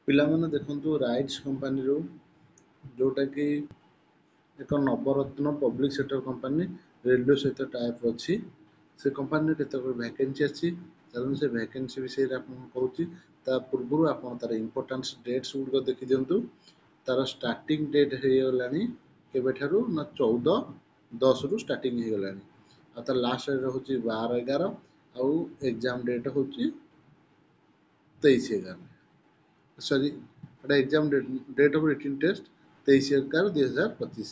ପିଲାମାନେ ଦେଖନ୍ତୁ ରାଇଟ୍ସ କମ୍ପାନୀରୁ जोटा कि एक नवरत्न पब्लिक सेक्टर कंपनी रेलवे सहित टाइप अच्छी से कंपनी केत वैकेंसी अच्छी चलो से वैकेंसी विषय कहूँ ता पूर्व आप तार इम्पोर्टान्स डेट्स गुड़ देखी दिंतु तार स्टार्टिंग डेट हो गलानी केबेठारू ना 14/10 रु स्टार्टिंग हो गलानी आ तार लास्ट डेट हूँ 12/11 आउ एग्जाम डेट हूँ 23/11 sorry exam date of written test 23/11/2025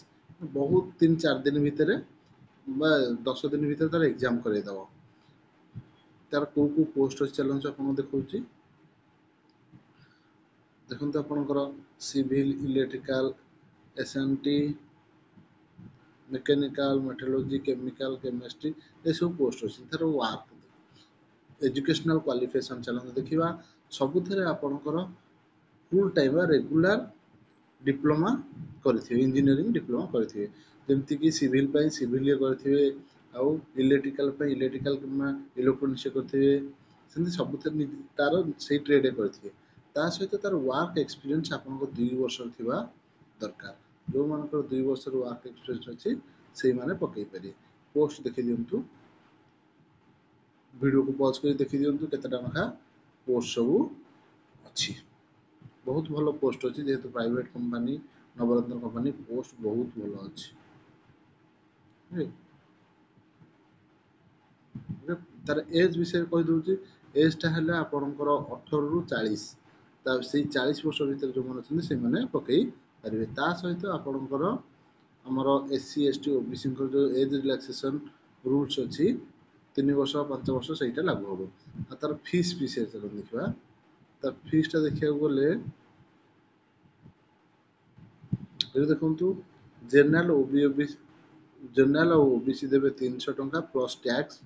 बहुत 3-4 दिन भितर 10 दिन भितर तार एग्जाम करदेव तार को पोस्ट अच्छे चलते आपको देखा देखो आपंकर civil electrical SNT mechanical metrology chemical chemistry ये सब पोस्ट अच्छी तार वर्क एजुकेशनल क्वालिफिकेशन चलते देखा सबुथ आपणकर फुल टाइम रेगुलर डिप्लोमा करेंगे इंजीनियरिंग डिप्लोमा करेंगे जमती कि सिविल सिविल करेंगे आउ इलेक्ट्रिकल इलेक्ट्रिकल इलेक्ट्रोनिक्स करेंगे सेमती सब तार से ट्रेड करेंगे ता सहित तार वर्क एक्सपीरियंस आपको 2 वर्ष थिबा दरकार जो मानकर 2 वर्ष वर्क एक्सपीरियंस अच्छी से माने पकई पारे पोस्ट देखी दिंतु वीडियो को पॉज कर देखी दिंतु केतेटा नखा पोस्ट सब अच्छी बहुत भल पोस्ट अच्छी जेहेतु प्राइवेट कंपनी नवरत्न कंपनी पोस्ट बहुत भल अच्छी तार एज विषय कही दूसरी एजटा है आपंकर 18 रु 40 से 40 वर्ष भर जो मैंने अच्छे से पकई पारे ता सहित आपणकर आमर SC ST OBC जो एज रिलैक्सेशन रूल्स अच्छी 3 वर्ष 5 वर्ष से लागू हम तार फीस विषय चलो देखा तार फीसटा देखा गले देखु जनरल और ओबीसी देवे 300 टंका plus tax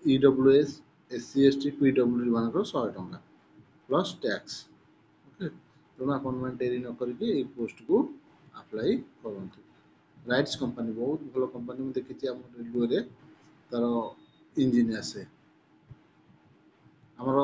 EWS SC ST PWD मान 100 टंका प्लस टैक्स ओके तेणु आपन डेरी न करके ये पोस्ट को अप्लाई करूँ राइट्स कंपनी बहुत भल कंपनी मुझे देखी आम रेलवे तार इंजीनियर से आमर